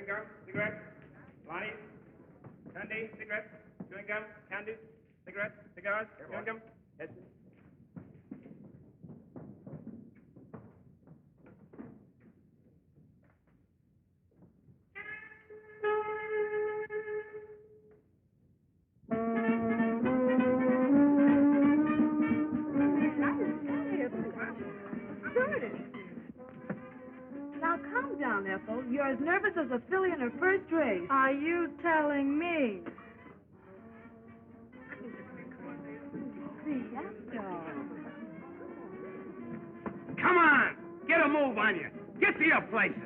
Chewing gum, cigarettes, Lonnie, candy, cigarettes, chewing gum, candy, cigarettes, cigars, chewing gum. Yes, sir. Now, calm down, Ethel. You're as nervous as a filly in her first race. Are you telling me? Come on! Get a move on you. Get to your places.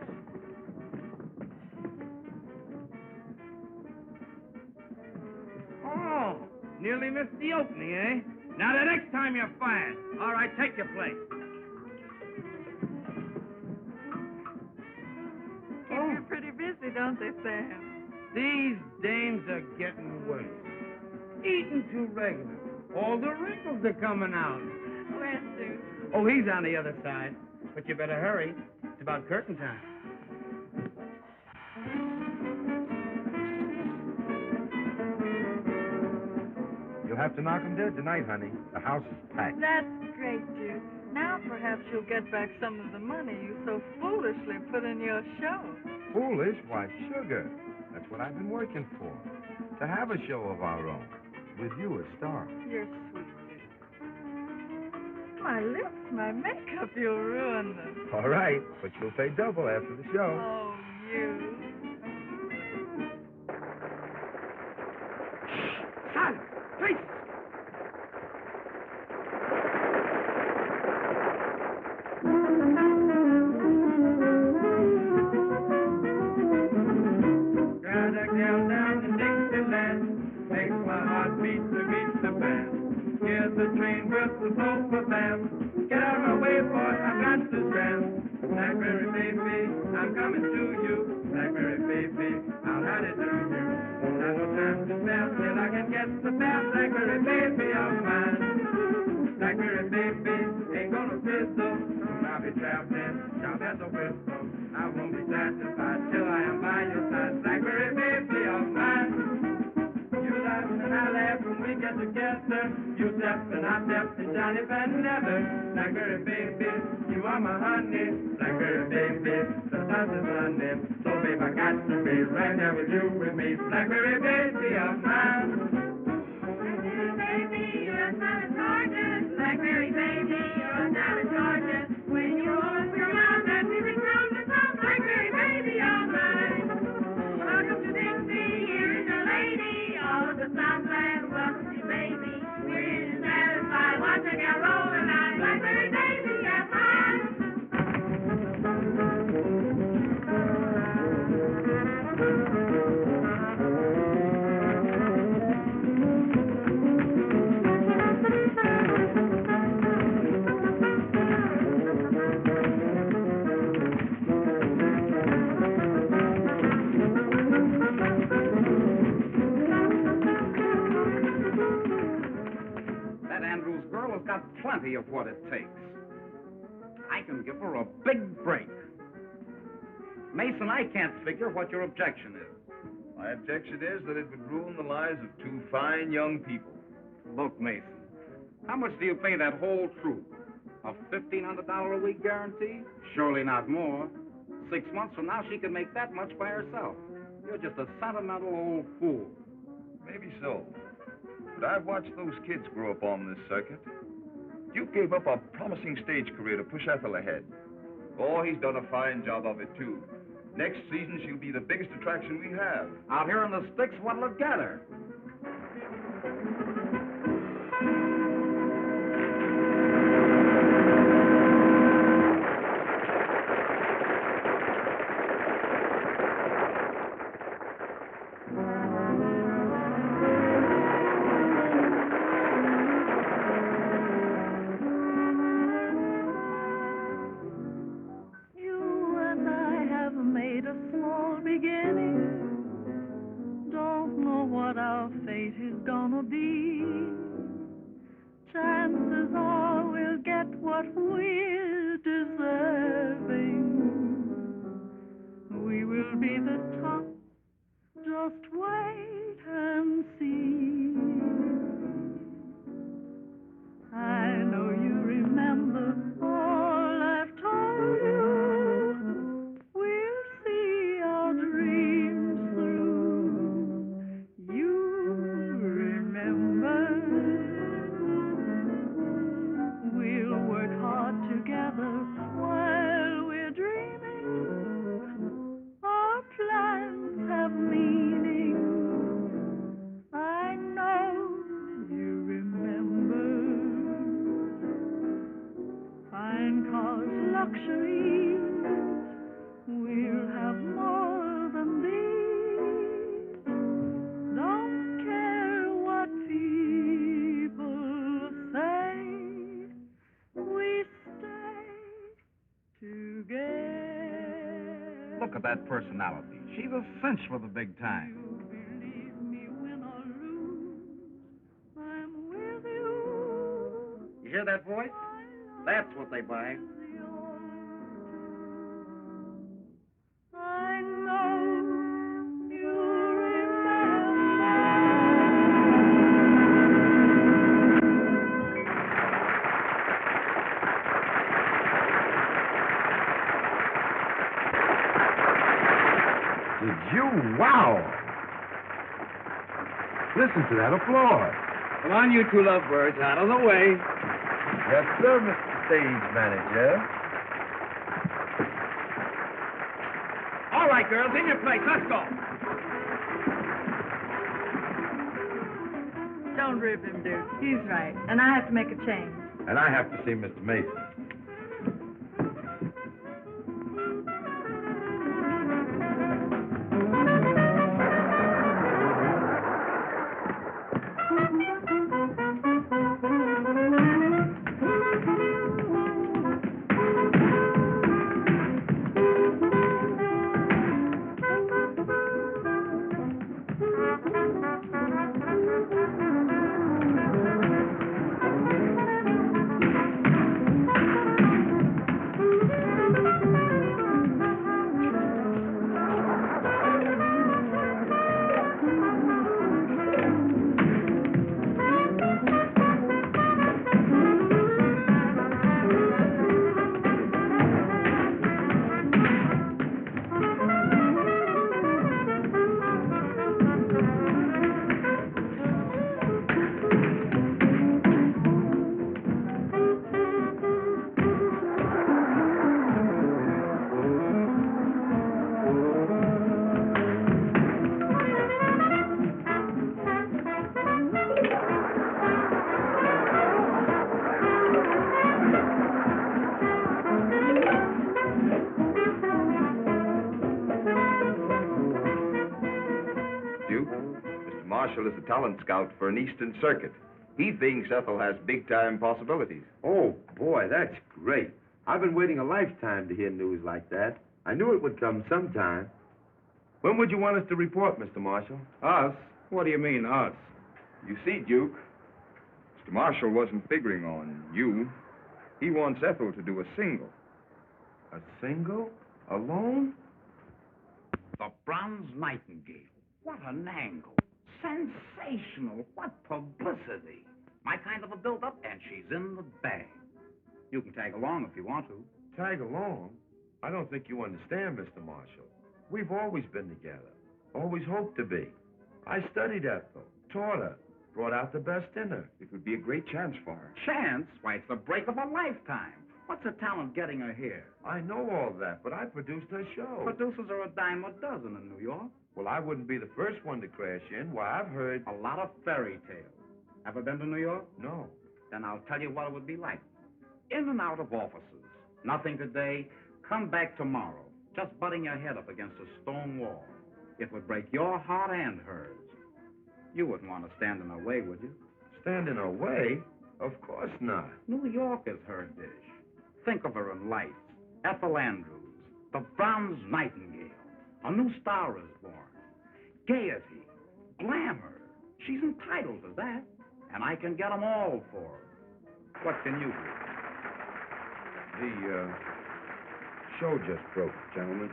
Oh, nearly missed the opening, eh? Now, the next time you're fired. All right, take your place. Keep you pretty busy, don't they, Sam? These dames are getting worse. Eating too regular. All the wrinkles are coming out. Where's Sue? Oh, he's on the other side. But you better hurry. It's about curtain time. You'll have to knock 'em dead tonight, honey. The house is packed. That's great, Duke. Now perhaps you'll get back some of the money you so foolishly put in your show. Foolish? Why, sugar. That's what I've been working for. To have a show of our own. With you as star. You're sweet, Duke. My lips, my makeup, you'll ruin them. All right, but you'll pay double after the show. Oh, you. Silence! Please! Gotta get down to Dixieland. Makes my heart beat to beat the band. Here's the train whistle so for them. Get out of my way, boy, I've got to stand. Blackberry baby, I'm coming to you. Blackberry baby, I'll have it to you. Won't have no time to spare till I can get the best Blackberry baby of mine. Blackberry baby ain't gonna fizzle. I'll be trapped in, sharp as a whistle. I won't be satisfied till I am by your side. Blackberry baby of mine. You laugh and I laugh when we get together. You step and I step to Johnny Van Never. Blackberry baby, you are my honey. Blackberry baby, the sun is running. So babe, I got to be right there with you with me. Blackberry baby of mine. Blackberry baby, you're a son of Georgia. Blackberry baby, you're a son of Georgia. When you open your mouth, that music comes to some. Blackberry baby of mine. Welcome to Dixie, here is your lady. All of the Southland, welcome to baby. We're here to satisfy. Watch her get rolling on. Blackberry baby of mine. That Andrews girl has got plenty of what it takes. I can give her a big break. Mason, I can't figure what your objection is. My objection is that it would ruin the lives of two fine young people. Look, Mason, how much do you pay that whole troupe? A $1,500 a week guarantee? Surely not more. 6 months from now, she can make that much by herself. You're just a sentimental old fool. Maybe so. But I've watched those kids grow up on this circuit. Duke gave up a promising stage career to push Ethel ahead. Oh, he's done a fine job of it, too. Next season, she'll be the biggest attraction we have. Out here in the sticks, what'll it get her? You and I have made a small beginning. Don't know what our fate is gonna be. Chances are we'll get what we're deserving. We will will be the top. Just wait and see. I know you remember all I've told you. We'll see our dreams through. You remember. We'll work hard together while we're dreaming. Our plans have meaning. I know you remember. Fine cars, luxuries. We'll have more than these. Don't care what people say. We stay together. Look at that personality. She's a cinch for the big time. You believe me, win or lose, I'm with you. You hear that voice? That's what they buy. I know you remember. Did you? Wow! Listen to that applause. Come on, you two lovebirds, out of the way. Yes, sir, Mr. Stage Manager. All right, girls, in your place. Let's go. Don't rib him, dude. He's right. And I have to make a change. And I have to see Mr. Mason. Marshall is a talent scout for an Eastern Circuit. He thinks Ethel has big-time possibilities. Oh, boy, that's great. I've been waiting a lifetime to hear news like that. I knew it would come sometime. When would you want us to report, Mr. Marshall? Us? What do you mean, us? You see, Duke, Mr. Marshall wasn't figuring on you. He wants Ethel to do a single. A single? Alone? The Bronze Nightingale. What an angle. Sensational. What publicity. My kind of a build-up, and she's in the bag. You can tag along if you want to. Tag along? I don't think you understand, Mr. Marshall. We've always been together. Always hoped to be. I studied Ethel, taught her, brought out the best in her. It would be a great chance for her. Chance? Why, it's the break of a lifetime. What's her talent getting her here? I know all that, but I produced her show. Producers are a dime a dozen in New York. Well, I wouldn't be the first one to crash in. Why, I've heard... A lot of fairy tales. Ever been to New York? No. Then I'll tell you what it would be like. In and out of offices. Nothing today. Come back tomorrow. Just butting your head up against a stone wall. It would break your heart and hers. You wouldn't want to stand in her way, would you? Stand in her way? Of course not. New York is her dish. Think of her in lights. Ethel Andrews, the Bronze Nightingale. A new star is born. Gaiety, glamour. She's entitled to that. And I can get them all for her. What can you do? The show just broke, gentlemen.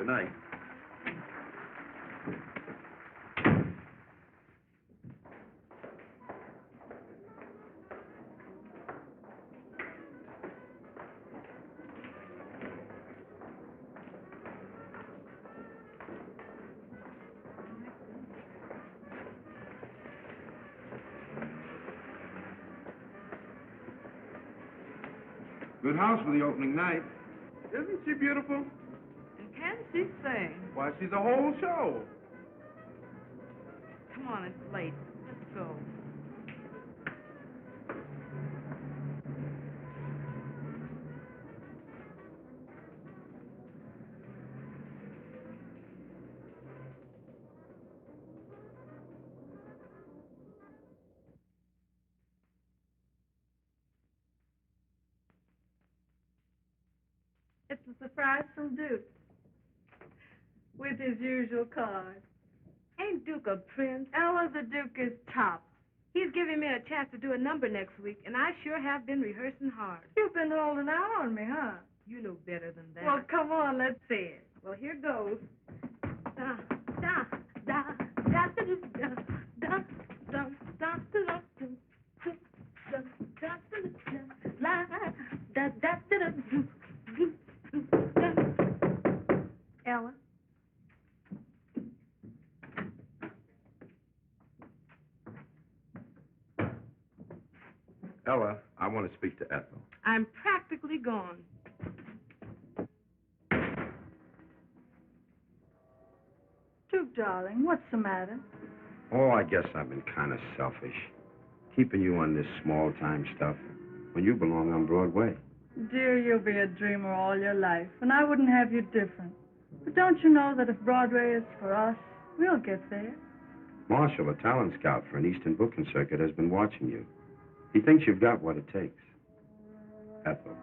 Good night. Good house for the opening night. Isn't she beautiful? And can she sing? Why, she's a whole show. Come on, it's late. Let's go. It's a surprise from Duke. With his usual card. Ain't Duke a prince? Ella, the Duke is top. He's giving me a chance to do a number next week, and I sure have been rehearsing hard. You've been holding out on me, huh? You know better than that. Well, come on, let's see it. Well, here goes. Da, da, da, da, da, da, da, da, da, da, la, da, da, da, da, Ella? Ella, I want to speak to Ethel. I'm practically gone. Duke, darling, what's the matter? Oh, I guess I've been kind of selfish. Keeping you on this small-time stuff when you belong on Broadway. Dear, you'll be a dreamer all your life, and I wouldn't have you different. But don't you know that if Broadway is for us, we'll get there? Marshall, a talent scout for an Eastern booking circuit, has been watching you. He thinks you've got what it takes. Ethel,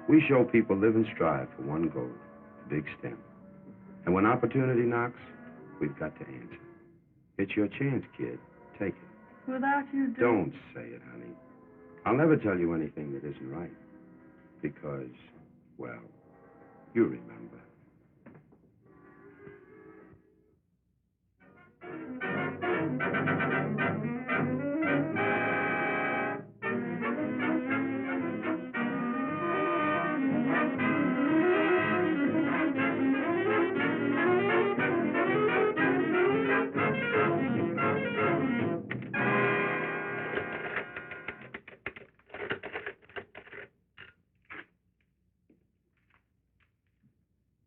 we show people live and strive for one goal, the big stem. And when opportunity knocks, we've got to answer. It's your chance, kid. Take it. Without you, Duke... Don't say it, honey. I'll never tell you anything that isn't right. Because, well, you remember.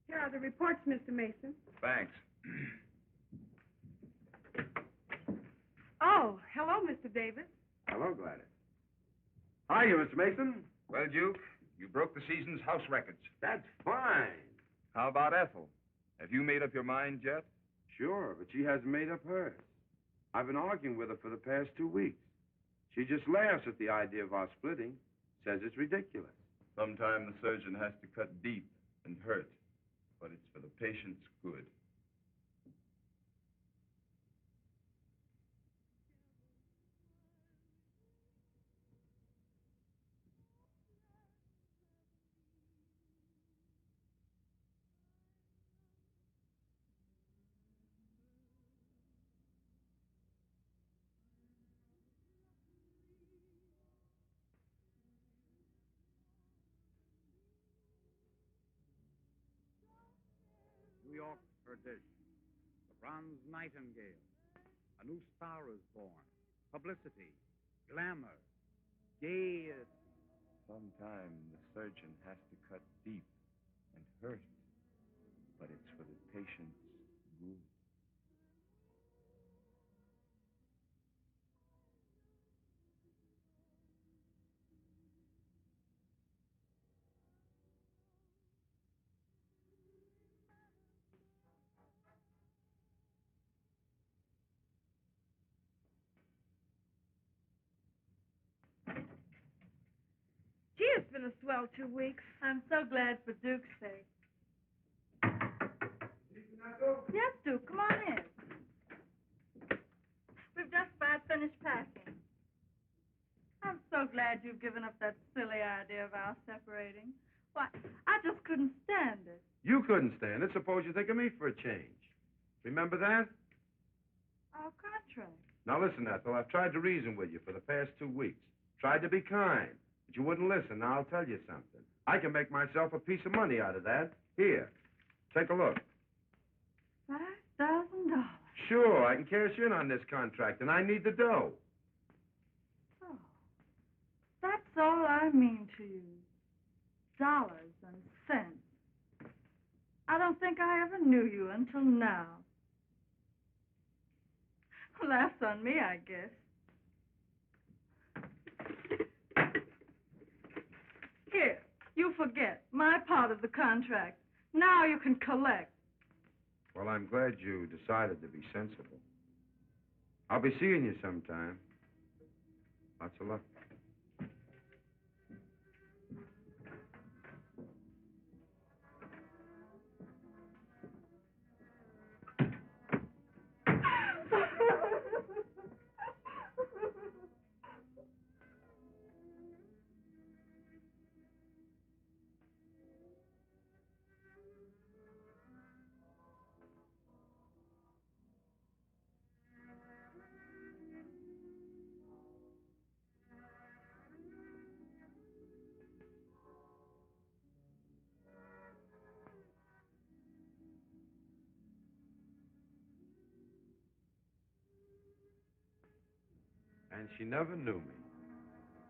Here are the reports, Mr. Mason. Thanks. Oh, hello, Mr. Davis. Hello, Gladys. Hiya, Mr. Mason. Well, Duke, you broke the season's house records. That's fine. How about Ethel? Have you made up your mind yet? Sure, but she hasn't made up hers. I've been arguing with her for the past 2 weeks. She just laughs at the idea of our splitting, says it's ridiculous. Sometime the surgeon has to cut deep and hurt, but it's for the patient's good. New York, her dish. The bronze nightingale. A new star is born. Publicity, glamour, gaiety. Sometime the surgeon has to cut deep and hurt, but it's for the patient's good. Gee, it's been a swell 2 weeks. I'm so glad for Duke's sake. Yes, Duke, come on in. We've just about finished packing. I'm so glad you've given up that silly idea of our separating. Why, I just couldn't stand it. You couldn't stand it. Suppose you think of me for a change. Remember that? Our contract. Now listen, Ethel, I've tried to reason with you for the past 2 weeks. Tried to be kind, but you wouldn't listen. Now I'll tell you something. I can make myself a piece of money out of that. Here, take a look. $5,000. Sure, I can cash in on this contract, and I need the dough. Oh, that's all I mean to you. Dollars and cents. I don't think I ever knew you until now. Laughs on me, I guess. Here, you forget my part of the contract. Now you can collect. Well, I'm glad you decided to be sensible. I'll be seeing you sometime. Lots of luck. And she never knew me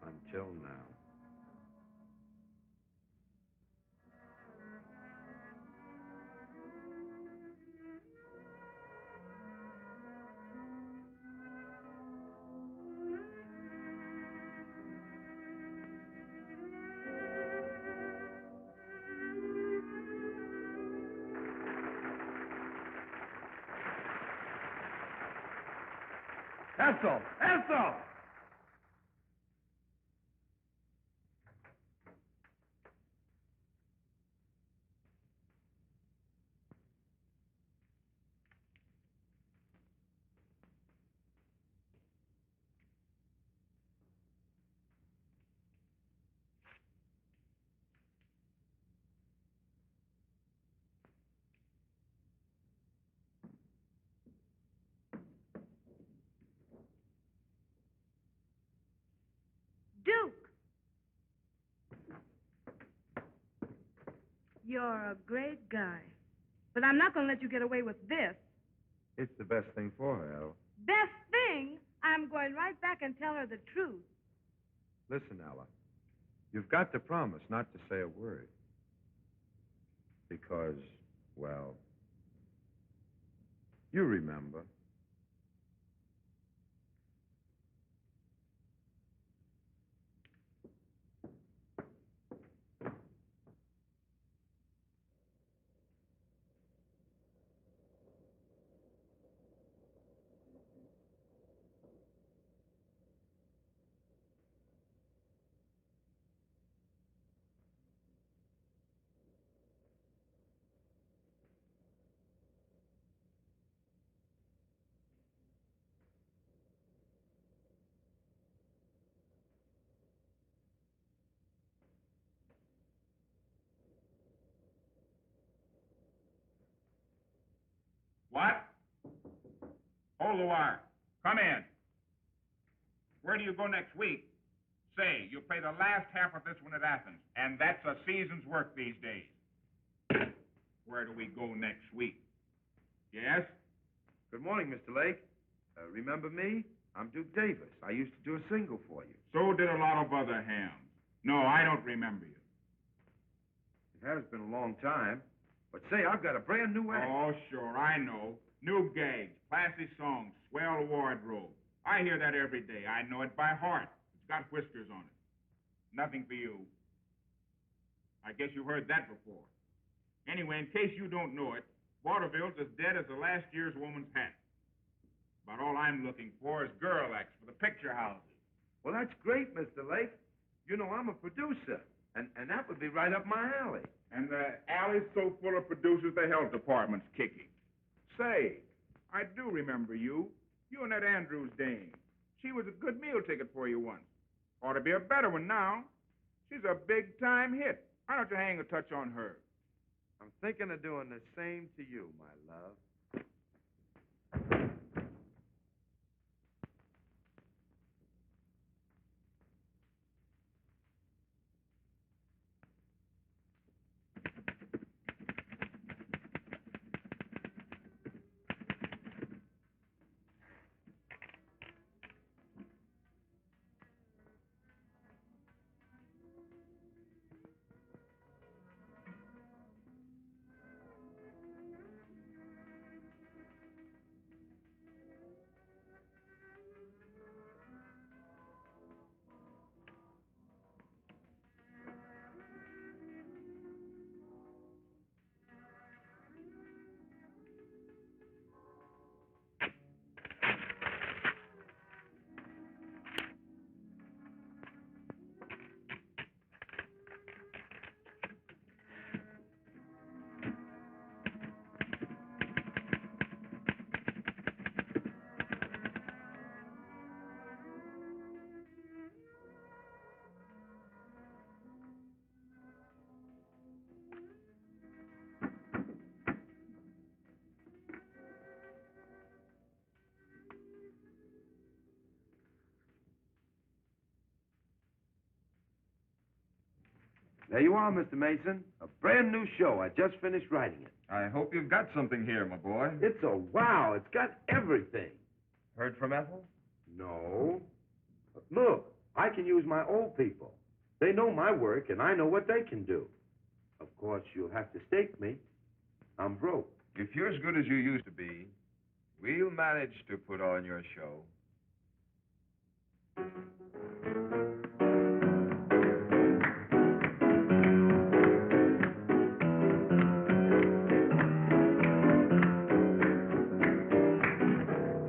until now. Ethel! Ethel! Duke! You're a great guy. But I'm not going to let you get away with this. It's the best thing for her, Ella. Best thing, I'm going right back and tell her the truth. Listen, Ella. You've got to promise not to say a word. Because, well, you remember. What? Hold the wire. Come in. Where do you go next week? Say, you play the last half of this one at Athens, and that's a season's work these days. Where do we go next week? Yes? Good morning, Mr. Lake. Remember me? I'm Duke Davis. I used to do a single for you. So did a lot of other hams. No, I don't remember you. It has been a long time. But say, I've got a brand new act. Oh, sure, I know. New gags, classy songs, swell wardrobe. I hear that every day. I know it by heart. It's got whiskers on it. Nothing for you. I guess you've heard that before. Anyway, in case you don't know it, Waterville's as dead as the last year's woman's hat. About all I'm looking for is girl acts for the picture houses. Well, that's great, Mr. Lake. You know, I'm a producer, and that would be right up my alley. And the alley's so full of producers, the health department's kicking. Say, I do remember you. You and that Andrews dame. She was a good meal ticket for you once. Ought to be a better one now. She's a big-time hit. Why don't you hang a touch on her? I'm thinking of doing the same to you, my love. There you are, Mr. Mason. A brand new show. I just finished writing it. I hope you've got something here, my boy. It's a wow. It's got everything. Heard from Ethel? No. But look, I can use my old people. They know my work, and I know what they can do. Of course, you'll have to stake me. I'm broke. If you're as good as you used to be, we'll manage to put on your show.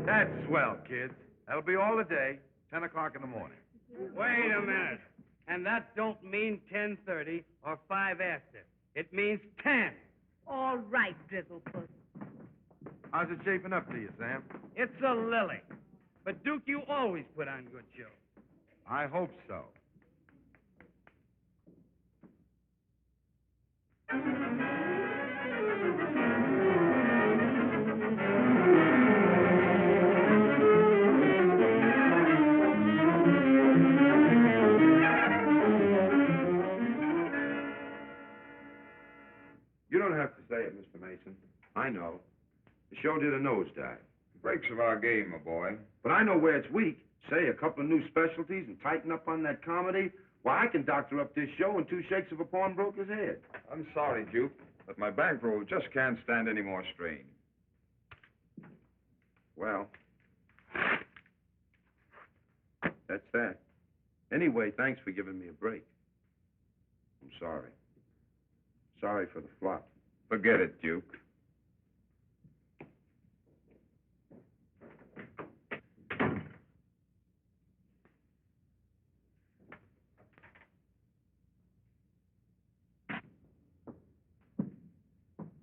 That's swell, kids. That'll be all the day, 10 o'clock in the morning. Wait a minute. And that don't mean 10:30 or 5 after. It means 10. All right, Drizzlepuss. How's it shaping up to you, Sam? It's a lily. But, Duke, you always put on good shows. I hope so. You don't have to say it, Mr. Mason. I know. The show did a nosedive. Breaks of our game, my boy. But I know where it's weak. Say a couple of new specialties and tighten up on that comedy. Why, I can doctor up this show in 2 shakes of a pawnbroker's head. I'm sorry, Duke, but my bankroll just can't stand any more strain. Well, that's that. Anyway, thanks for giving me a break. I'm sorry. Sorry for the flop. Forget it, Duke.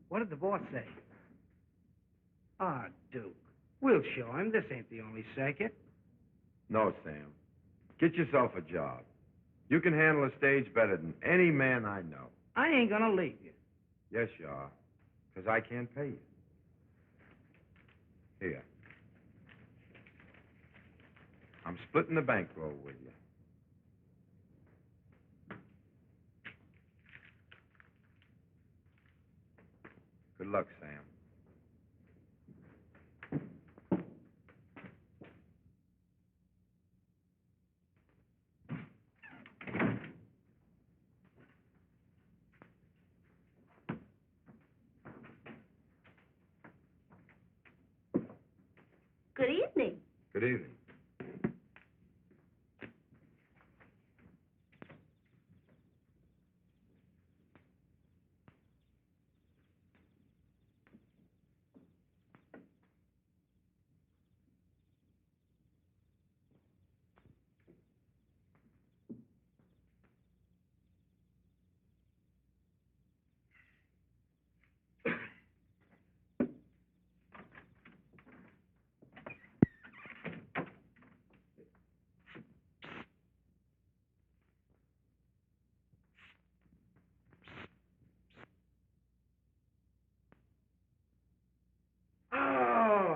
What did the boss say? Ah, Duke. We'll show him. This ain't the only circuit. No, Sam. Get yourself a job. You can handle a stage better than any man I know. I ain't gonna leave you. Yes, you are. Because I can't pay you. Here. I'm splitting the bankroll with you. Good luck, Sam. Good evening. Good evening.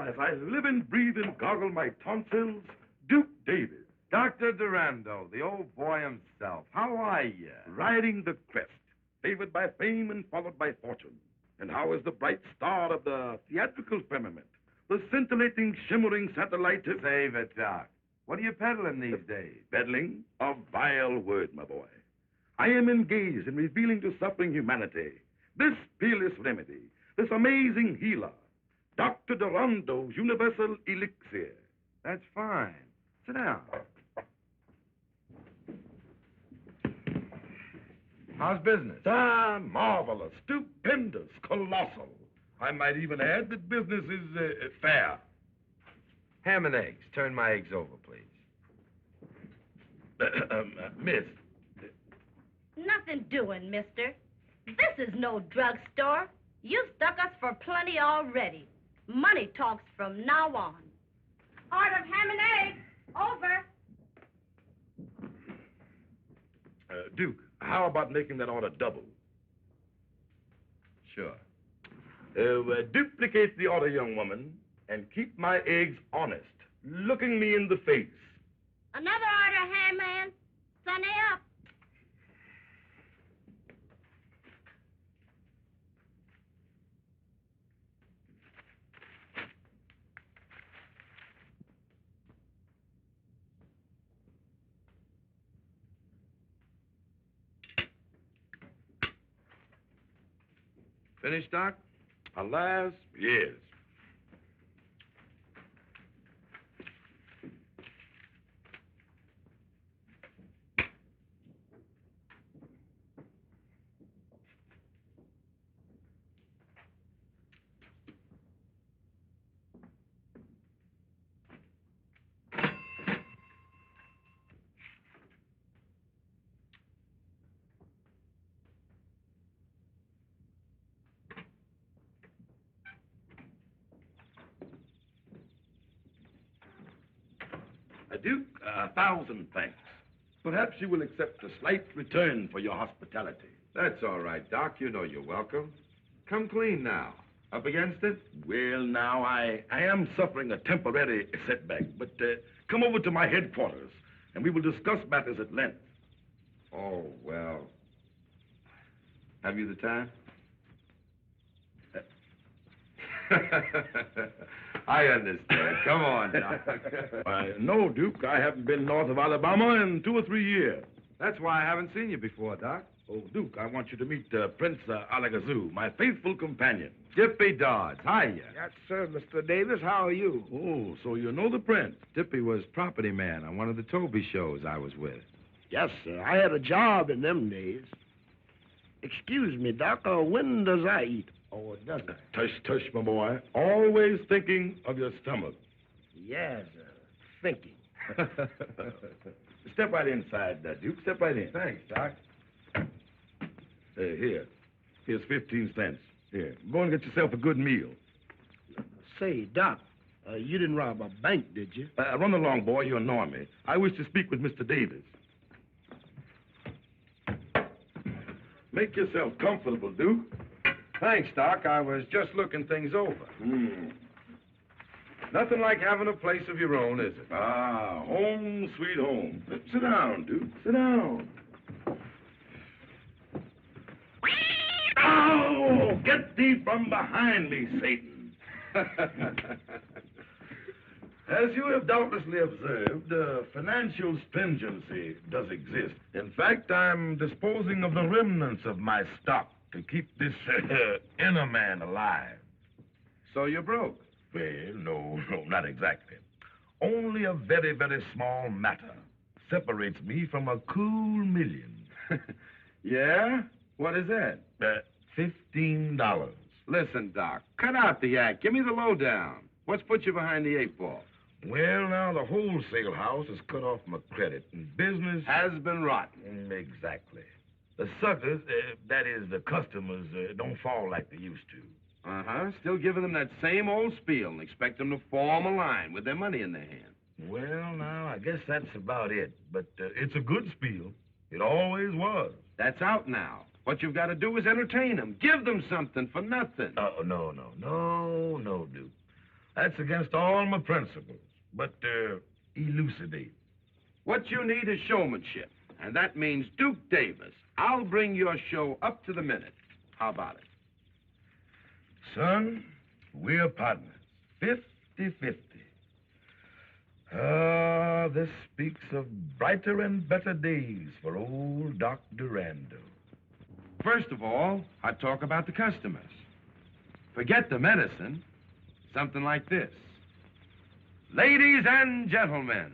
as I live and breathe and goggle my tonsils, Duke Davis. Dr. Durando, the old boy himself. How are you? Riding the crest, favored by fame and followed by fortune. And how is the bright star of the theatrical firmament, the scintillating, shimmering satellite? Save it, Doc. What are you peddling these days? Peddling? A vile word, my boy. I am engaged in revealing to suffering humanity this peerless remedy, this amazing healer, Dr. Durando's universal elixir. That's fine. Sit down. How's business? Ah, marvelous, stupendous, colossal. I might even add that business is fair. Ham and eggs. Turn my eggs over, please. Miss. Nothing doing, mister. This is no drugstore. You've stuck us for plenty already. Money talks from now on. Order of ham and eggs. Over. Duke, how about making that order double? Sure. Duplicate the order, young woman, and keep my eggs honest, looking me in the face. Another order, ham man. Sunny up. Finished, Doc? Alas, yes. Duke, 1,000 thanks. Perhaps you will accept a slight return for your hospitality. That's all right, Doc. You know you're welcome. Come clean now. Up against it? Well, now, I am suffering a temporary setback, but come over to my headquarters, and we will discuss matters at length. Oh, well. Have you the time? I understand. Come on, Doc. No, Duke. I haven't been north of Alabama in 2 or 3 years. That's why I haven't seen you before, Doc. Oh, Duke, I want you to meet Prince Alakazoo, my faithful companion. Dippy Dodds. Hiya. Yes, sir, Mr. Davis. How are you? Oh, so you know the prince. Dippy was property man on one of the Toby shows I was with. Yes, sir. I had a job in them days. Excuse me, Doc, when does I eat? Oh, it doesn't. Tush, tush, my boy. Always thinking of your stomach. Yes, thinking. Step right inside, Duke. Step right in. Thanks, Doc. Here. Here's 15 cents. Here. Go and get yourself a good meal. Say, Doc, you didn't rob a bank, did you? Run along, boy. You annoy me. I wish to speak with Mr. Davis. Make yourself comfortable, Duke. Thanks, Doc. I was just looking things over. Nothing like having a place of your own, is it? Ah, home, sweet home. Sit down, Duke. Sit down. Oh, get thee from behind me, Satan. As you have doubtlessly observed, financial stringency does exist. In fact, I'm disposing of the remnants of my stock to keep this inner man alive. So you're broke? Well, no, not exactly. Only a very, very small matter separates me from a cool million. Yeah? What is that? $15. Listen, Doc, cut out the act. Give me the lowdown. What's put you behind the 8 ball? Well, now, the wholesale house has cut off my credit, and business Has been rotten. Exactly. The suckers, that is, the customers, don't fall like they used to. Uh-huh. Still giving them that same old spiel and expect them to form a line with their money in their hand. Well, now, I guess that's about it. But it's a good spiel. It always was. That's out now. What you've got to do is entertain them. Give them something for nothing. No, Duke. That's against all my principles. But, elucidate. What you need is showmanship, and that means Duke Davis. I'll bring your show up to the minute. How about it? Son, we're partners. 50-50. Ah, this speaks of brighter and better days for old Doc Durando. First of all, I talk about the customers. Forget the medicine. Something like this. Ladies and gentlemen,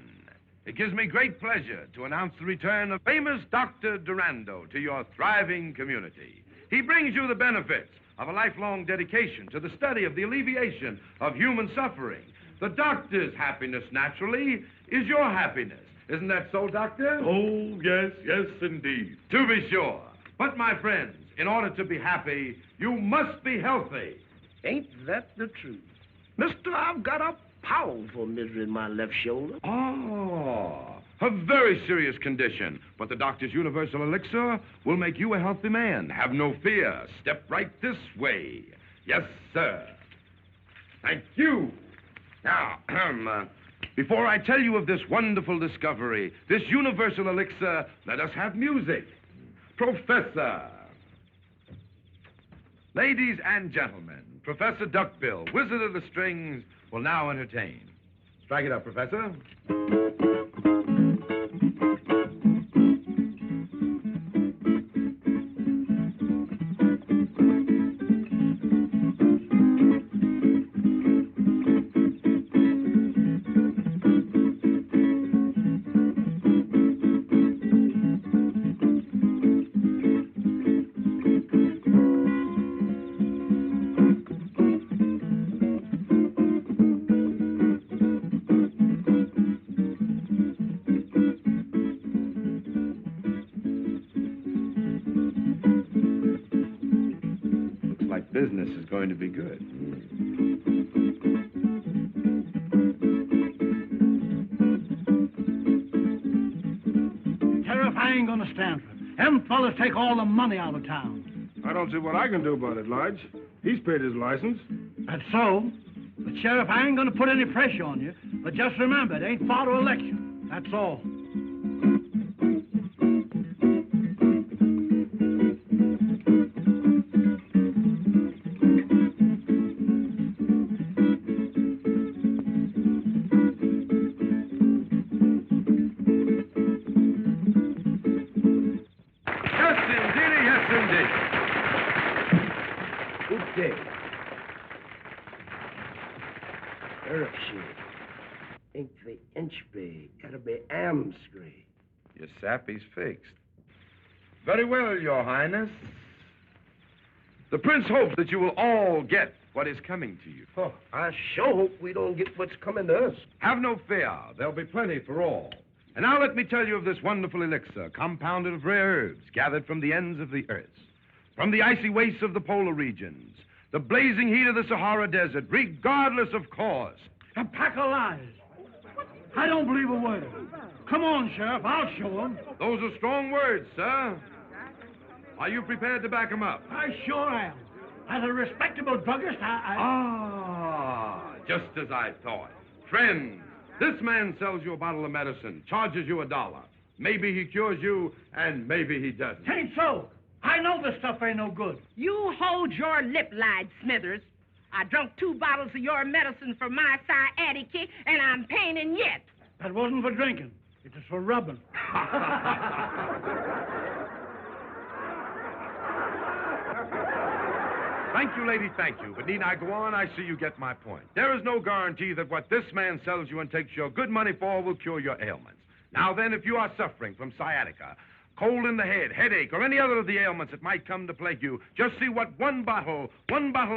it gives me great pleasure to announce the return of famous Dr. Durando to your thriving community. He brings you the benefits of a lifelong dedication to the study of the alleviation of human suffering. The doctor's happiness, naturally, is your happiness. Isn't that so, Doctor? Oh, yes, yes, indeed. To be sure. But, my friends, in order to be happy, you must be healthy. Ain't that the truth? Mister, I've got a powerful misery in my left shoulder. Oh, a very serious condition. But the doctor's universal elixir will make you a healthy man. Have no fear. Step right this way. Yes, sir. Thank you. Now, before I tell you of this wonderful discovery, this universal elixir, let us have music. Professor. Ladies and gentlemen, Professor Duckbill, Wizard of the Strings, will now entertain. Strike it up, Professor. Business is going to be good. Sheriff, I ain't gonna stand for it. Them fellas take all the money out of town. I don't see what I can do about it, Lodge. He's paid his license. That's so. But, Sheriff, I ain't gonna put any pressure on you. But just remember, it ain't far to election. That's all. Your sappy's fixed. Very well, Your Highness. The Prince hopes that you will all get what is coming to you. Oh, I sure hope we don't get what's coming to us. Have no fear. There'll be plenty for all. And now let me tell you of this wonderful elixir, compounded of rare herbs gathered from the ends of the earth, from the icy wastes of the polar regions, the blazing heat of the Sahara Desert, regardless of cause. A pack of lies. I don't believe a word. Come on, Sheriff, I'll show them. Those are strong words, sir. Are you prepared to back them up? I sure am. As a respectable druggist, Ah, just as I thought. Friends, this man sells you a bottle of medicine, charges you $1. Maybe he cures you, and maybe he doesn't. Tain't so. I know this stuff ain't no good. You hold your lip, Lied Smithers. I drunk 2 bottles of your medicine for my sciatica, and I'm paining yet. That wasn't for drinking. It was for rubbing. Thank you, lady, thank you. But need I go on? I see you get my point. There is no guarantee that what this man sells you and takes your good money for will cure your ailments. Now then, if you are suffering from sciatica, cold in the head, headache, or any other of the ailments that might come to plague you, just see what one bottle,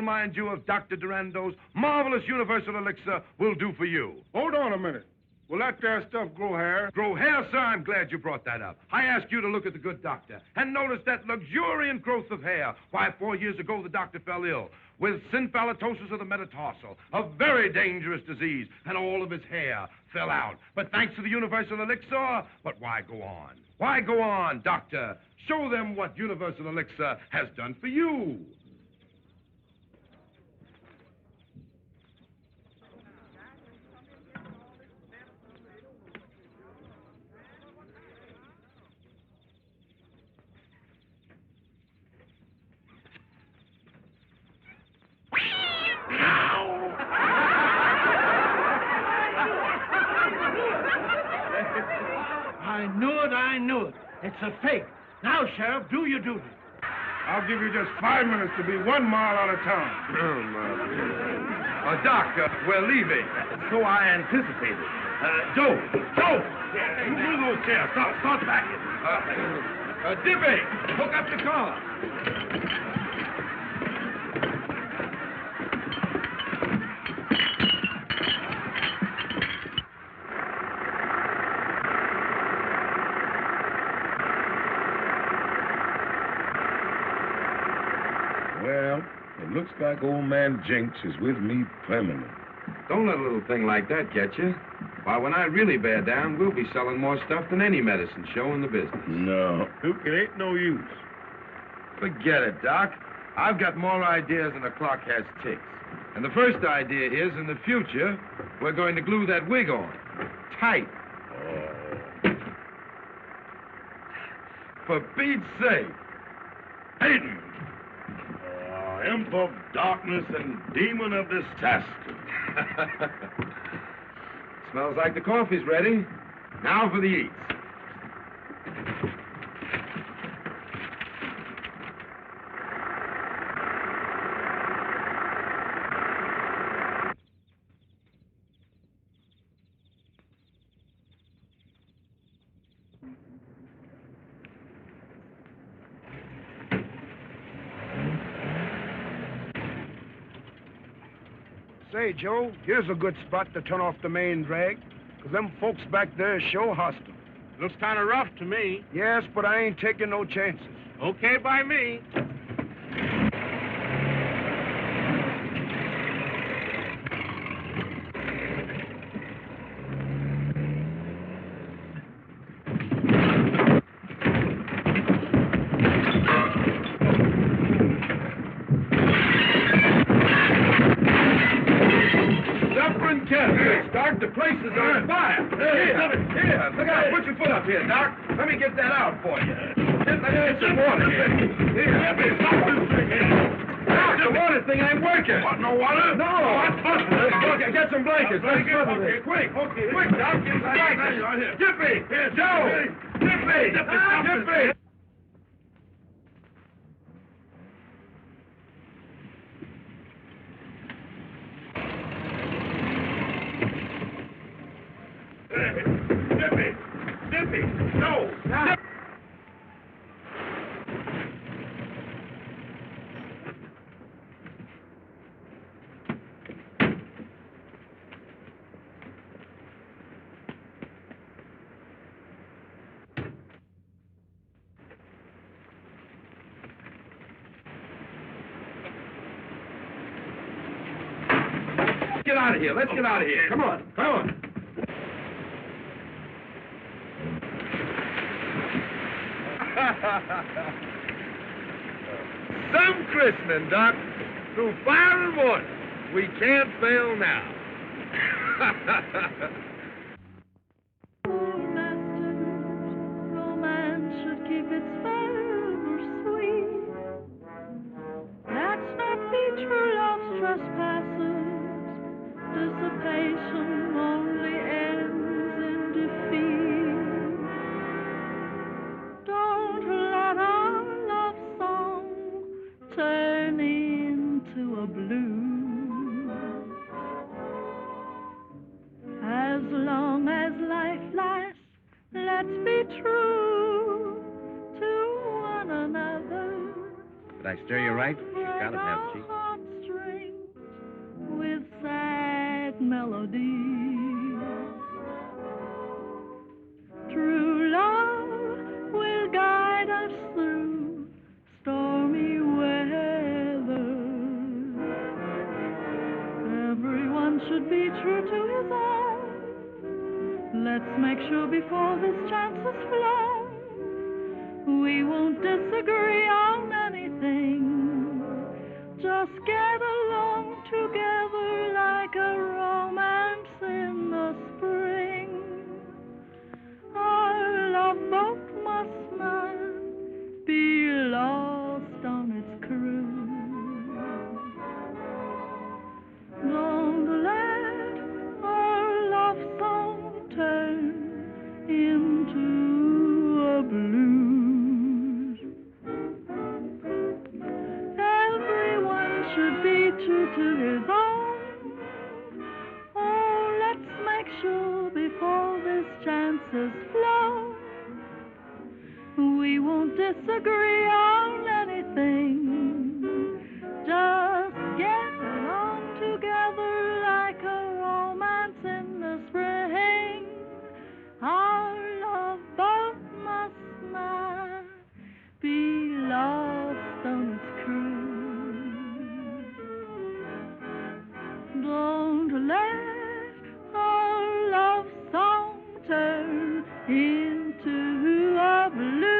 mind you, of Dr. Durando's marvelous universal elixir will do for you. Hold on a minute. Will that there stuff grow hair? Grow hair, sir? I'm glad you brought that up. I asked you to look at the good doctor and notice that luxuriant growth of hair. Why, 4 years ago, the doctor fell ill with synphallatosis of the metatarsal, a very dangerous disease, and all of his hair fell out. But thanks to the universal elixir, but why go on? Why go on, doctor? Show them what universal elixir has done for you. I knew it. It's a fake. Now, Sheriff, do your duty. I'll give you just 5 minutes to be 1 mile out of town. Doc, we're leaving. So I anticipated. Joe! Yeah, move those chairs. Start backing. Dippy, hook up the car. Well, it looks like old man Jinx is with me permanent. Don't let a little thing like that get you. Why, when I really bear down, we'll be selling more stuff than any medicine show in the business. No, Duke, it ain't no use. Forget it, Doc. I've got more ideas than a clock has ticks. And the first idea is, in the future, we're going to glue that wig on. Tight. Oh. For Pete's sake. Hayden! Imp of darkness and demon of disaster. Smells like the coffee's ready. Now for the eats. Say, Joe, here's a good spot to turn off the main drag, 'cause them folks back there show hostile. Looks kind of rough to me. Yes, but I ain't taking no chances. Okay by me. Doc, the place is on fire. Here, look out. Put your foot up here, Doc. Let me get that out for you. Let me get some water here. Here, stop this thing here. Doc, the water thing ain't working. What, no water? No. Get some blankets. Okay, quick, Doc. Get some blankets. Jiffy. Here, Joe. Jiffy. Dippy, no. Get out of here. Let's get out of here. Come on. Some christening, Doc. Through fire and water. We can't fail now. Romance should keep its fervor sweet. Let's not be true love's trespassers. Dissipation only ends in defeat. Don't let our love song turn into a blues. As long as life lasts, let's be true to one another. Did I stir you right? She's got it, hasn't she? Heartstrings with sad melodies. True love will guide us through stormy weather. Everyone should be true to his own. Let's make sure before this chance is flown, we won't disagree on anything. Just get along together like a romance in the spring. Our love boat must not be lost on its cruise. Don't let our love song turn into romances flow. We won't disagree on anything. Just get along together like a romance in the spring. Our love boat must not be lost on its cruise. Don't let our love song turn into a blues.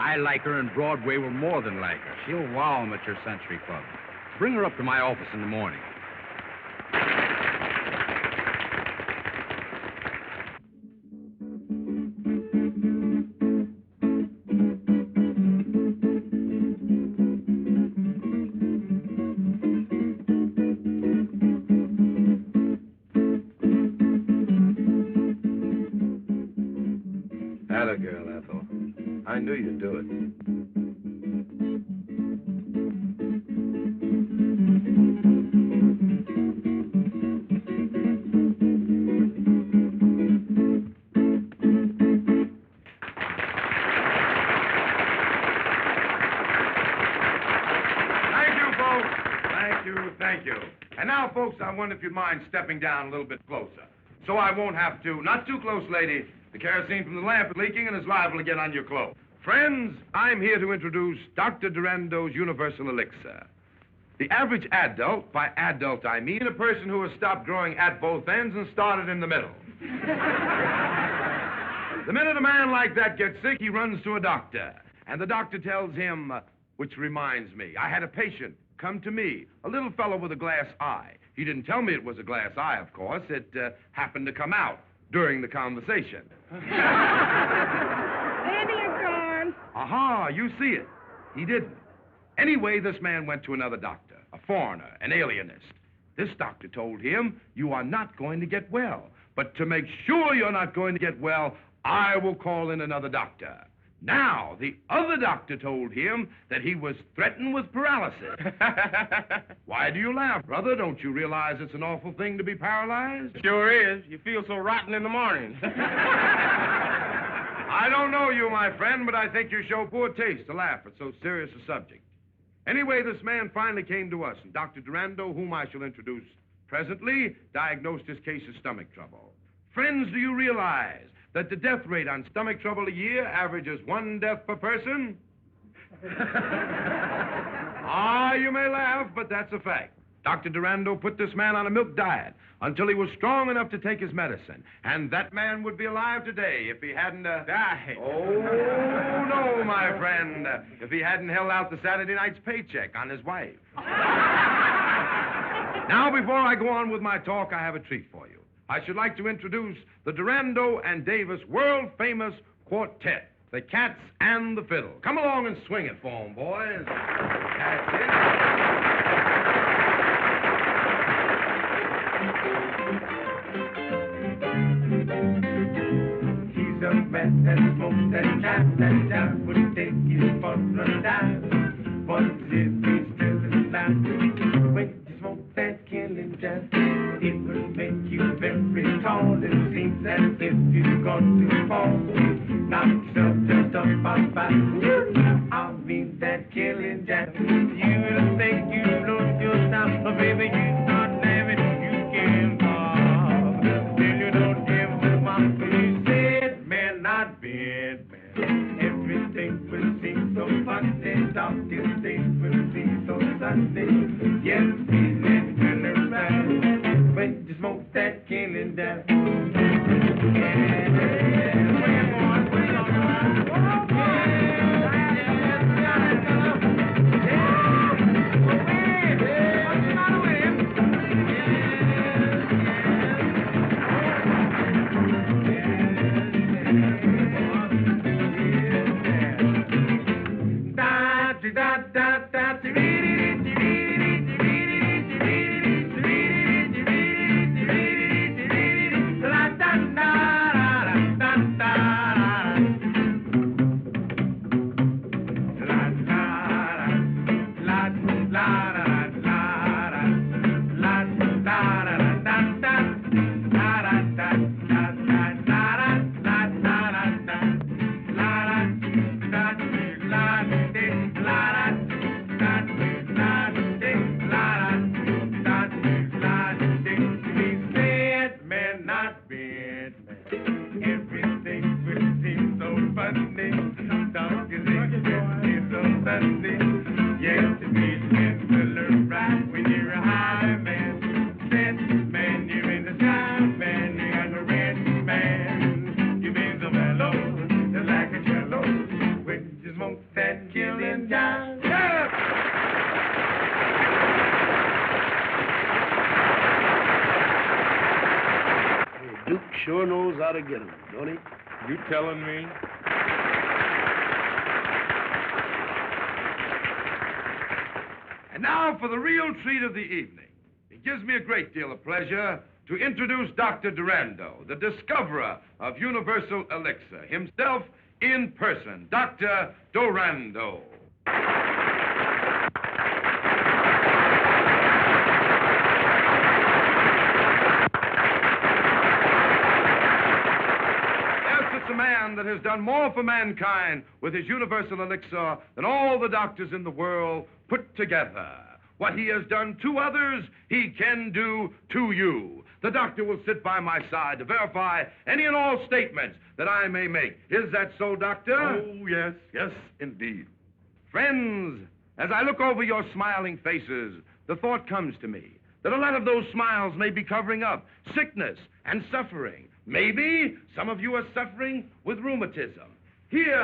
I like her, and Broadway will more than like her. She'll wow 'em at your Century Club. Bring her up to my office in the morning. Atta girl, Ethel. I knew you'd do it. Thank you. And now, folks, I wonder if you'd mind stepping down a little bit closer. So I won't have to. Not too close, lady. The kerosene from the lamp is leaking and is liable to get on your clothes. Friends, I'm here to introduce Dr. Durando's Universal Elixir. The average adult, by adult I mean a person who has stopped growing at both ends and started in the middle. The minute a man like that gets sick, he runs to a doctor. And the doctor tells him, which reminds me, I had a patient come to me, a little fellow with a glass eye. He didn't tell me it was a glass eye, of course. It happened to come out during the conversation. There you're gone. Aha, you see it. He didn't. Anyway, this man went to another doctor, a foreigner, an alienist. This doctor told him, you are not going to get well. But to make sure you're not going to get well, I will call in another doctor. Now, the other doctor told him that he was threatened with paralysis. Why do you laugh, brother? Don't you realize it's an awful thing to be paralyzed? Sure is. You feel so rotten in the morning. I don't know you, my friend, but I think you show poor taste to laugh at so serious a subject. Anyway, this man finally came to us, and Dr. Durando, whom I shall introduce presently, diagnosed his case of stomach trouble. Friends, do you realize that the death rate on stomach trouble a year averages 1 death per person? Ah, you may laugh, but that's a fact. Dr. Durando put this man on a milk diet until he was strong enough to take his medicine. And that man would be alive today if he hadn't... died. Oh, no, my friend. If he hadn't held out the Saturday night's paycheck on his wife. Now, before I go on with my talk, I have a treat for you. I should like to introduce the Durando and Davis world-famous quartet, the Cats and the Fiddle. Come along and swing it for 'em, boys. That's it. He's a man that smokes that jive would take you for a dive. But if he's still alive, when you smoke that killing jive, it will make you very tall. It seems as if you're going to fall. Knock yourself just up on by. I mean that killing jive. You will think you lose your stop, but baby, you start laughing, you can't fall. Still you don't give a fuck. You said, man, not bad, man. Everything will seem so funny. Darkest days will seem so sunny. Yes, feeling really right. When you smoke that killing down. Duke sure knows how to get 'em, don't he? You telling me? And now for the real treat of the evening. It gives me a great deal of pleasure to introduce Dr. Durando, the discoverer of universal elixir, himself in person, Dr. Durando. It's a man that has done more for mankind with his universal elixir than all the doctors in the world put together. What he has done to others, he can do to you. The doctor will sit by my side to verify any and all statements that I may make. Is that so, Doctor? Oh, yes, yes, indeed. Friends, as I look over your smiling faces, the thought comes to me that a lot of those smiles may be covering up sickness and suffering. Maybe some of you are suffering with rheumatism. Here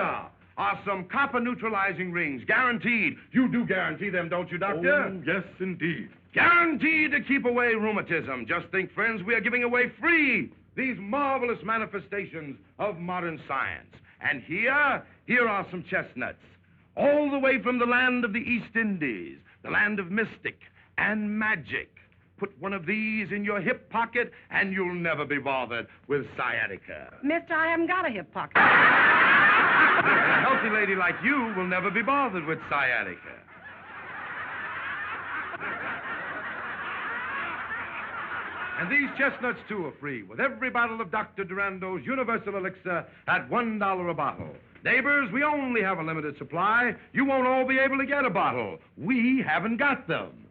are some copper neutralizing rings, guaranteed. You do guarantee them, don't you, Doctor? Oh, yes, indeed. Guaranteed to keep away rheumatism. Just think, friends, we are giving away free these marvelous manifestations of modern science. And here are some chestnuts, all the way from the land of the East Indies, the land of mystic and magic. Put one of these in your hip pocket, and you'll never be bothered with sciatica. Mister, I haven't got a hip pocket. And a healthy lady like you will never be bothered with sciatica. And these chestnuts, too, are free, with every bottle of Dr. Durando's Universal Elixir at $1 a bottle. Neighbors, we only have a limited supply. You won't all be able to get a bottle. We haven't got them.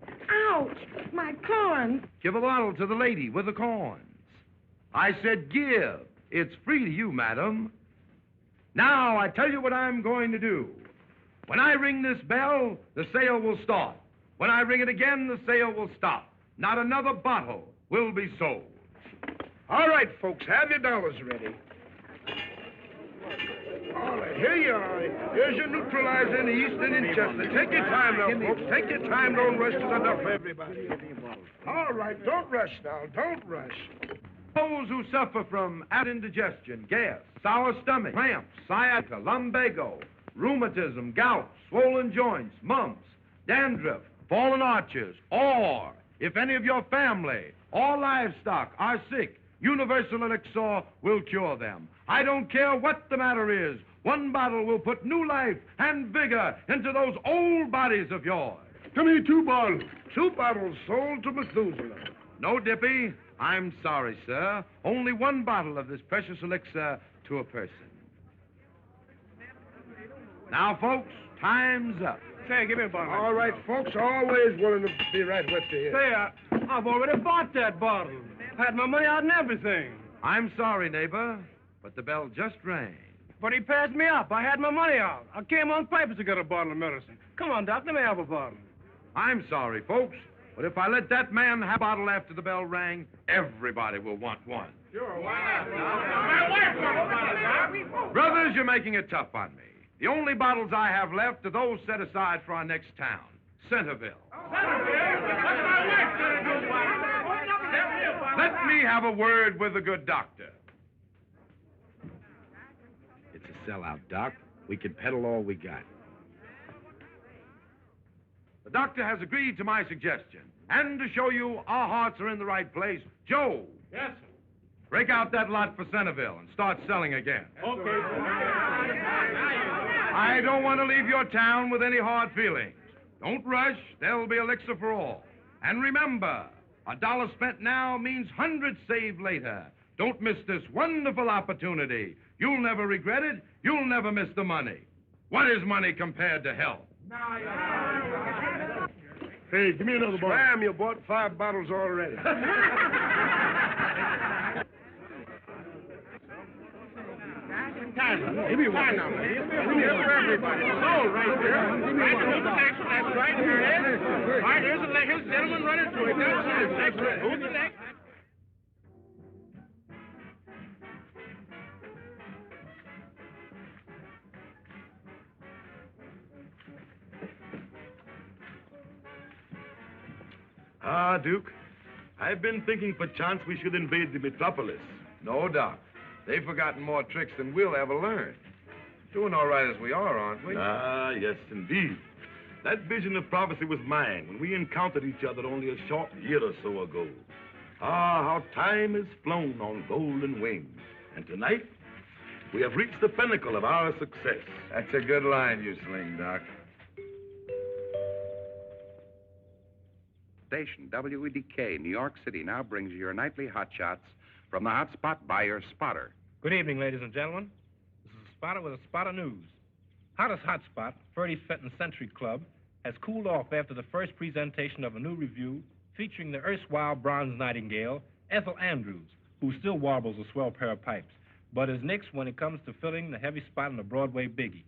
Ouch! My corn. Give a bottle to the lady with the corns. I said give. It's free to you, madam. Now, I tell you what I'm going to do. When I ring this bell, the sale will start. When I ring it again, the sale will stop. Not another bottle will be sold. All right, folks, have your dollars ready. All right, here you are. Here's your neutralizer in the Eastern and Chestnut. Take your time now, folks. Take your time. Don't rush. There's enough for everybody. All right, don't rush now. Don't rush. Those who suffer from indigestion, gas, sour stomach, cramps, sciatica, lumbago, rheumatism, gout, swollen joints, mumps, dandruff, fallen arches, or if any of your family or livestock are sick, Universal Elixir will cure them. I don't care what the matter is. One bottle will put new life and vigor into those old bodies of yours. Come here, 2 bottles. 2 bottles sold to Methuselah. No, Dippy. I'm sorry, sir. Only 1 bottle of this precious elixir to a person. Now, folks, time's up. Say, give me a bottle. All right, folks, always willing to be right with you. Say, I've already bought that bottle. Had my money out and everything. I'm sorry, neighbor, but the bell just rang. But he passed me up. I had my money out. I came on purpose to get a bottle of medicine. Come on, Doc, let me have a bottle. I'm sorry, folks, but if I let that man have a bottle after the bell rang, everybody will want one. Sure, why not? Brothers, you're making it tough on me. The only bottles I have left are those set aside for our next town, Centerville. Let me have a word with the good doctor. It's a sellout, Doc. We can peddle all we got. The doctor has agreed to my suggestion. And to show you our hearts are in the right place, Joe. Yes, sir. Break out that lot for Centerville and start selling again. Okay. I don't want to leave your town with any hard feelings. Don't rush. There'll be elixir for all. And remember, $1 spent now means hundreds saved later. Don't miss this wonderful opportunity. You'll never regret it. You'll never miss the money. What is money compared to health? Hey, give me another bottle. Damn, you bought 5 bottles already. Give me one now. Give me one for everybody. Oh, right there. That's right. Here it is. All right, here's the gentleman running through it. That's right. Who's the next? Ah, Duke, I've been thinking perchance we should invade the metropolis. No, Doc. They've forgotten more tricks than we'll ever learn. Doing all right as we are, aren't we? Ah, yes, indeed. That vision of prophecy was mine when we encountered each other only a short year or so ago. Ah, how time has flown on golden wings. And tonight, we have reached the pinnacle of our success. That's a good line you sling, Doc. Station WEDK, New York City, now brings you your nightly hot shots from the hot spot by your spotter. Good evening, ladies and gentlemen. This is a spotter with a spot of news. Hottest hot spot, Ferdy Fenton Century Club, has cooled off after the first presentation of a new review featuring the erstwhile bronze nightingale, Ethel Andrews, who still warbles a swell pair of pipes, but is nixed when it comes to filling the heavy spot in the Broadway biggie.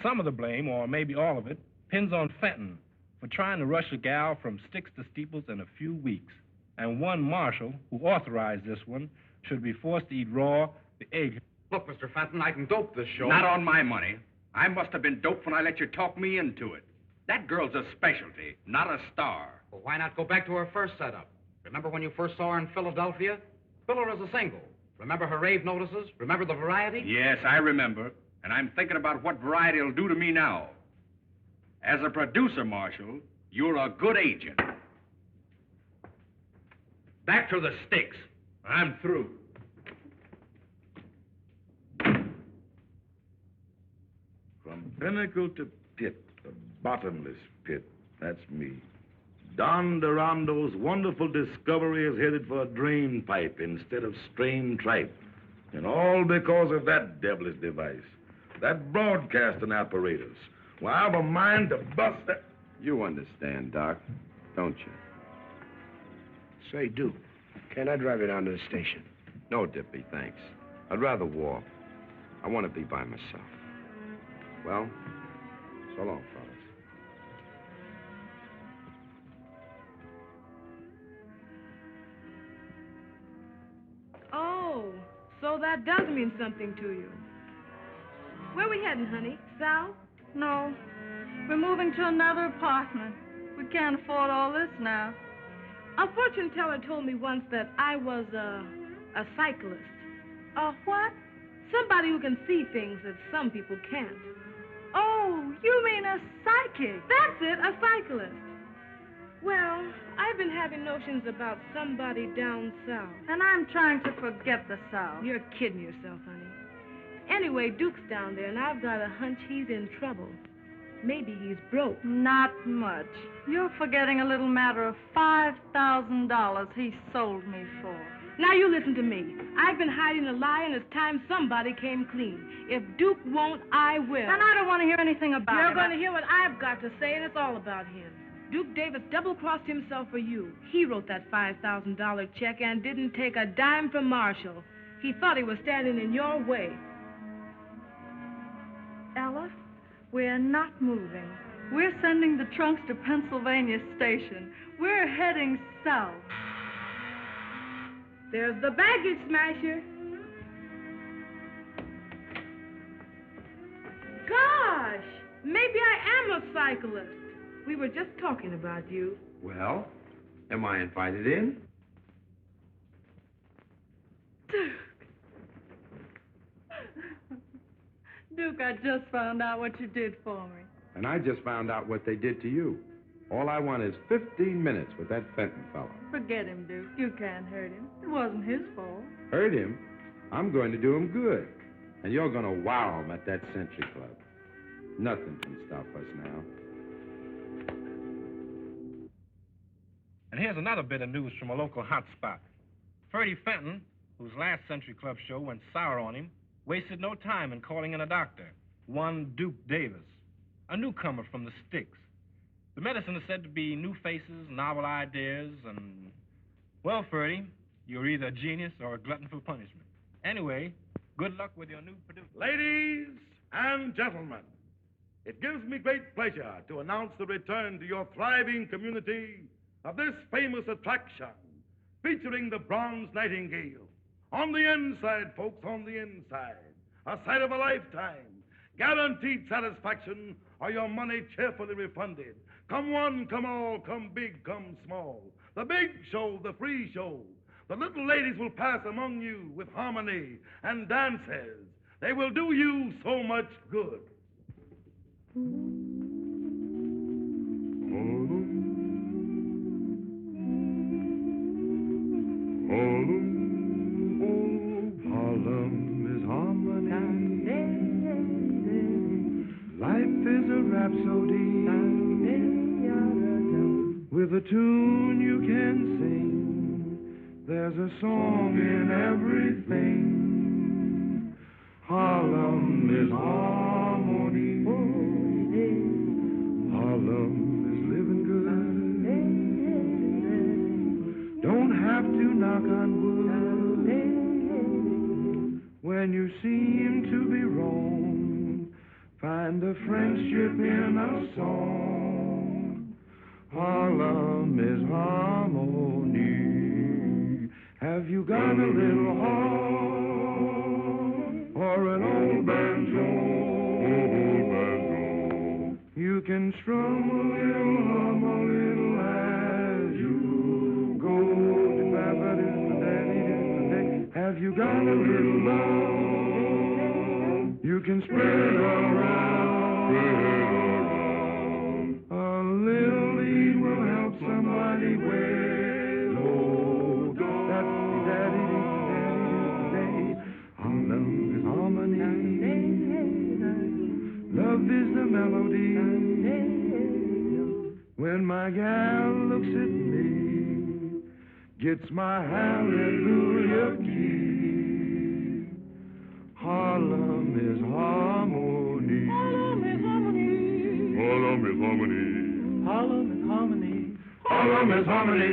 Some of the blame, or maybe all of it, pins on Fenton for trying to rush a gal from sticks to steeples in a few weeks. And one Marshall, who authorized this one, should be forced to eat raw the egg. Look, Mr. Fenton, I can dope this show. Not on my money. I must have been doped when I let you talk me into it. That girl's a specialty, not a star. Well, why not go back to her first setup? Remember when you first saw her in Philadelphia? Bill her as a single. Remember her rave notices? Remember the variety? Yes, I remember. And I'm thinking about what variety will do to me now. As a producer, Marshall, you're a good agent. Back to the sticks. I'm through. From pinnacle to pit, the bottomless pit, that's me. Don Durando's wonderful discovery is headed for a drain pipe instead of strained tripe. And all because of that devilish device, that broadcasting apparatus. Well, I've a mind to bust that. You understand, Doc, don't you? Say, Duke, can I drive you down to the station? No, Dippy, thanks. I'd rather walk. I want to be by myself. Well, so long, fellas. Oh, so that does mean something to you. Where we heading, honey? South? No. We're moving to another apartment. We can't afford all this now. A fortune teller told me once that I was a cyclist. A what? Somebody who can see things that some people can't. Oh, you mean a psychic? That's it, a cyclist. Well, I've been having notions about somebody down south. And I'm trying to forget the South. You're kidding yourself, honey. Anyway, Duke's down there, and I've got a hunch he's in trouble. Maybe he's broke. Not much. You're forgetting a little matter of $5,000 he sold me for. Now you listen to me. I've been hiding a lie, and it's time somebody came clean. If Duke won't, I will. And I don't want to hear anything about it. You're going to hear what I've got to say, and it's all about him. Duke Davis double-crossed himself for you. He wrote that $5,000 check and didn't take a dime from Marshall. He thought he was standing in your way. Ella, we're not moving. We're sending the trunks to Pennsylvania Station. We're heading south. There's the baggage smasher. Gosh, maybe I am a cyclist. We were just talking about you. Well, am I invited in? Duke, I just found out what you did for me. And I just found out what they did to you. All I want is 15 minutes with that Fenton fellow. Forget him, Duke. You can't hurt him. It wasn't his fault. Hurt him? I'm going to do him good. And you're going to wow him at that Century Club. Nothing can stop us now. And here's another bit of news from a local hot spot. Ferdy Fenton, whose last Century Club show went sour on him, wasted no time in calling in a doctor, one Duke Davis, a newcomer from the sticks. The medicine is said to be new faces, novel ideas, and... Well, Ferdy, you're either a genius or a glutton for punishment. Anyway, good luck with your new producer. Ladies and gentlemen, it gives me great pleasure to announce the return to your thriving community of this famous attraction, featuring the Bronze Nightingale. On the inside, folks, on the inside. A sight of a lifetime. Guaranteed satisfaction or your money cheerfully refunded. Come one, come all, come big, come small. the big show, the free show. The little ladies will pass among you with harmony and dances. They will do you so much good. Harlem is harmony. Life is a rhapsody with a tune you can sing. There's a song in everything. Harlem is harmony. Harlem is living good. Don't have to knock on wood when you seem to be wrong. Find a friendship in a song. Harlem is harmony. Have you got a little horn or an old banjo? You can strum a little, hum a little as you go. Have you got a little love you can spread around? A little lead will help somebody way low. Harlem is harmony. Love is the melody. When my gal looks at me, gets my hallelujah key. Harlem is harmony. Harlem is harmony. Harlem is harmony. Harlem is harmony. Harlem is harmony.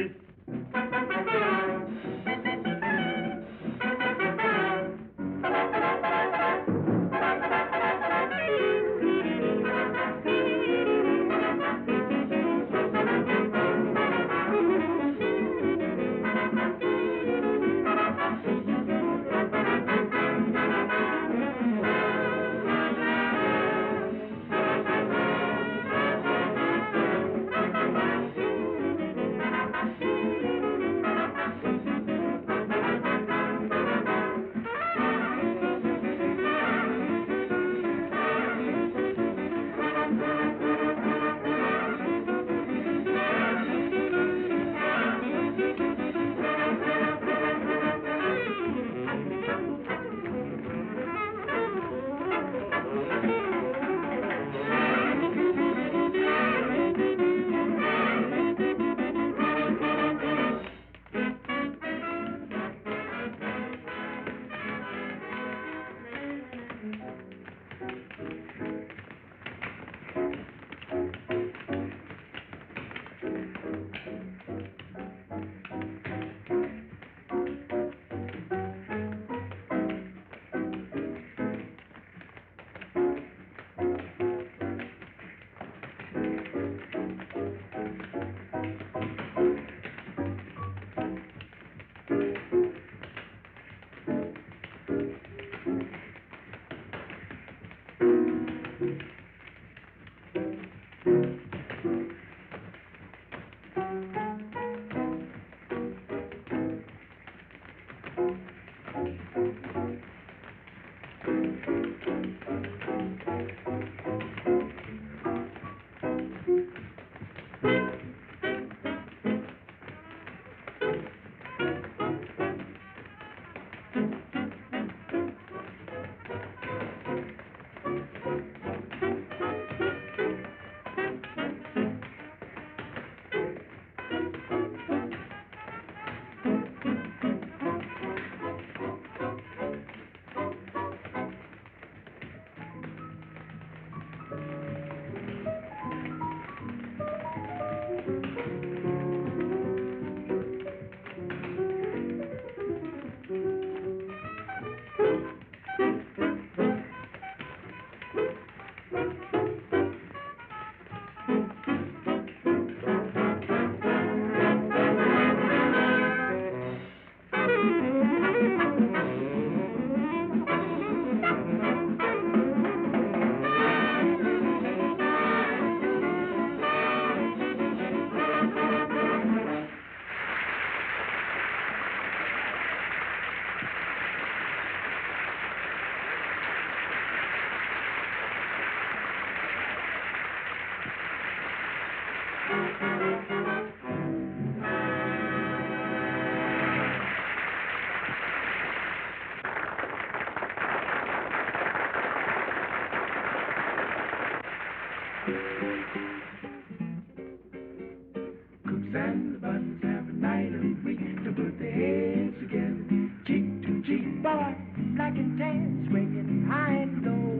rocking tan, swinging high and low.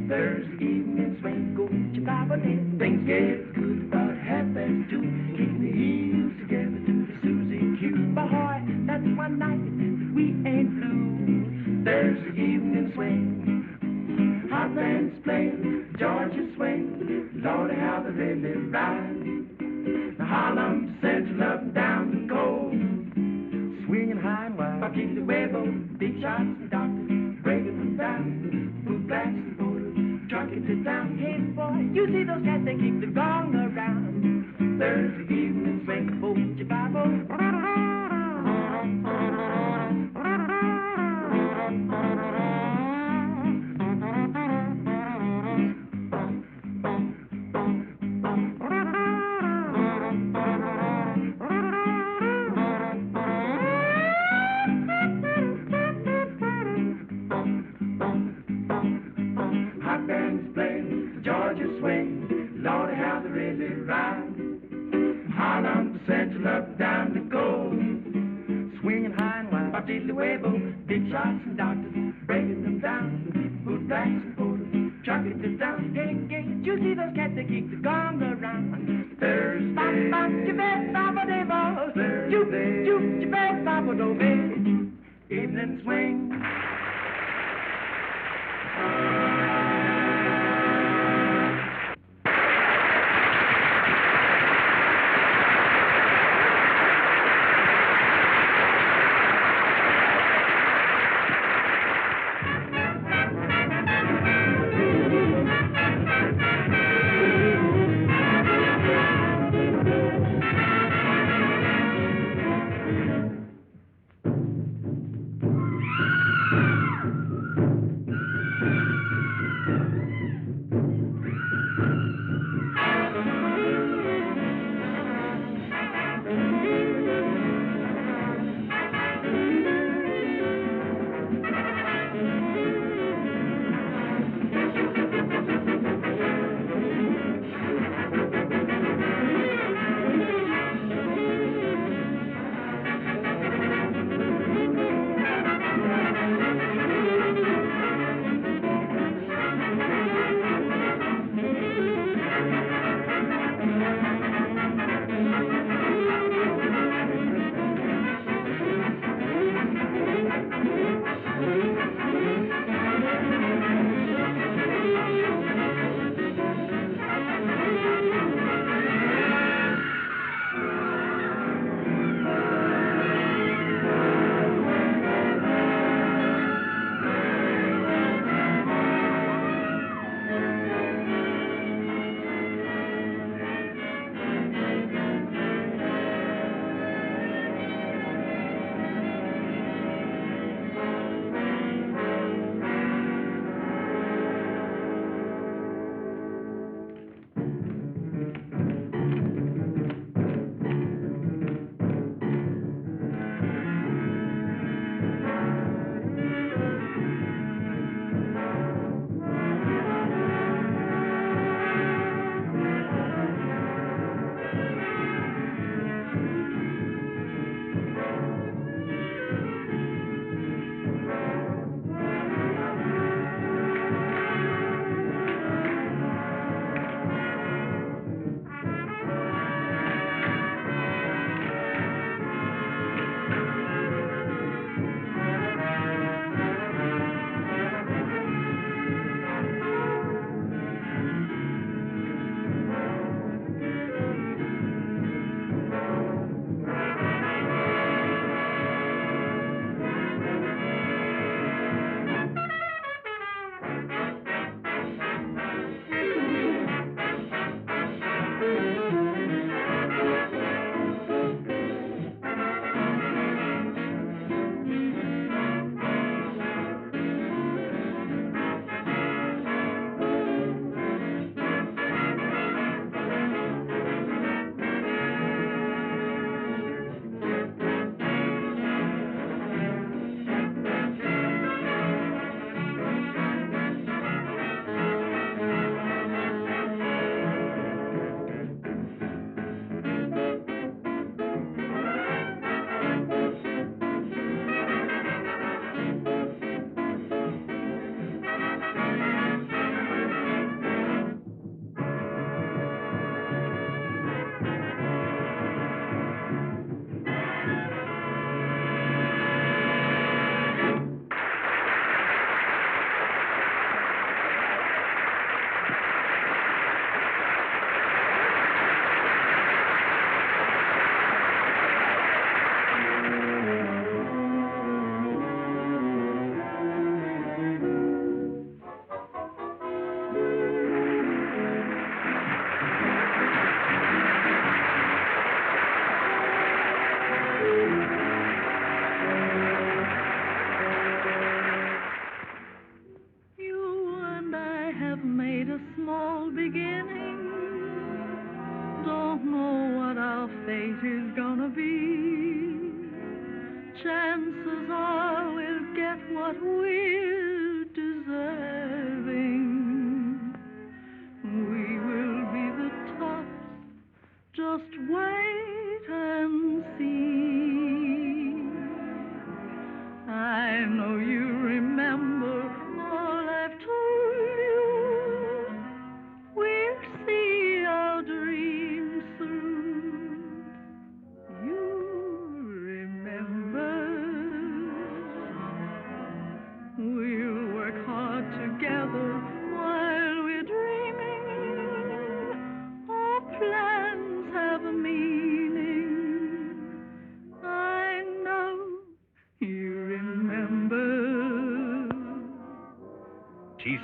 Thursday evening swing, go to Bible day. Things get good about 2:30. Keep the heels together to the Susie Q. Boy, that's one night we ain't blue. Thursday evening swing, hot bands playing, Georgia swing. Lordy, how they really ride. The Harlem Central up and down the coast, swinging high and wide. Bakili Huevo, big shots and doctors, breaking them down. Boot blacks and borders, trucking to town. Hey boy, you see those cats, they keep the gong around. Thursday evening swing, hold your Bible. Hot bands playing, Georgia swing. Lordy, how they really ride. Harlem Central up down the coast, swinging high and wide. Bakili Huevo, big shots and doctors, breaking them down. Boot blacks and borders, trucking to town. Hey, you see those cats that keep the gong around. Thursday, bop, bop, jibet, bop-a-day, bop. Juke, juke, jibet, bop-a-do-be. Evening swing.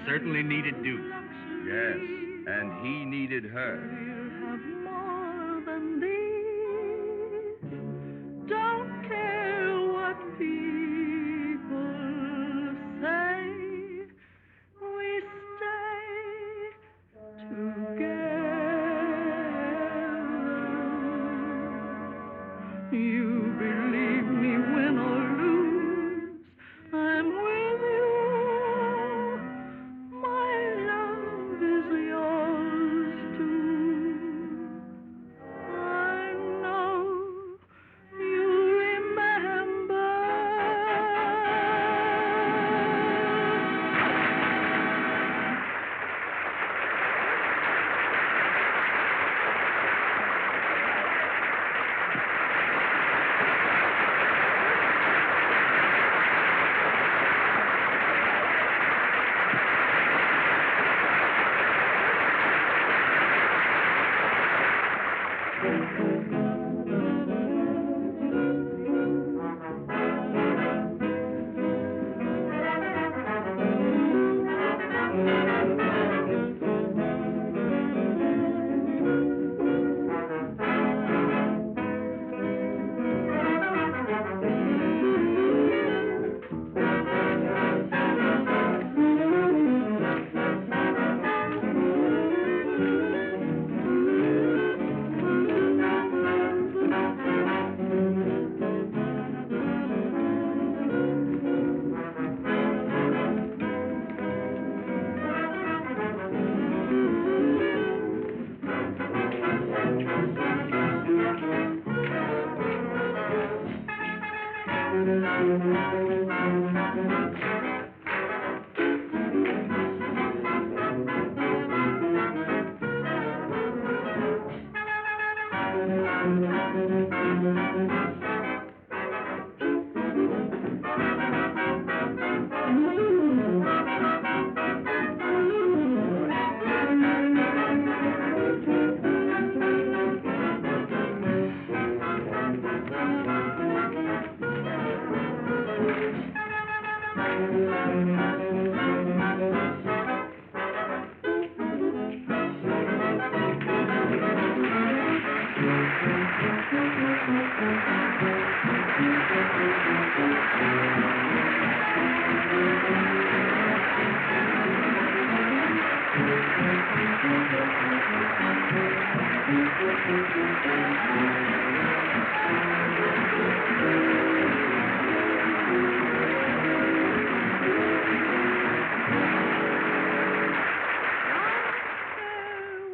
certainly needed Duke. Yes, and he needed her. Have more than these. Don't care what people say. We stay together. You believe me, win or lose, I'm with you. My love is yours too. I know you remember.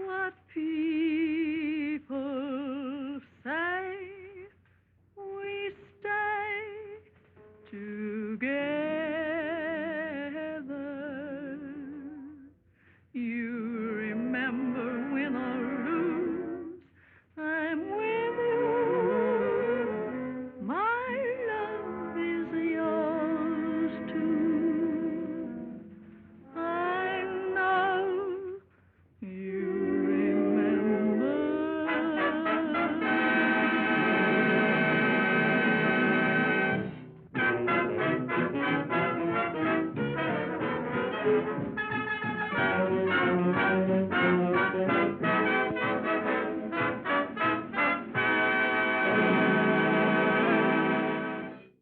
What people say, we stay together. You remember, win or lose, I'm with you. My love is yours too. I know you remember.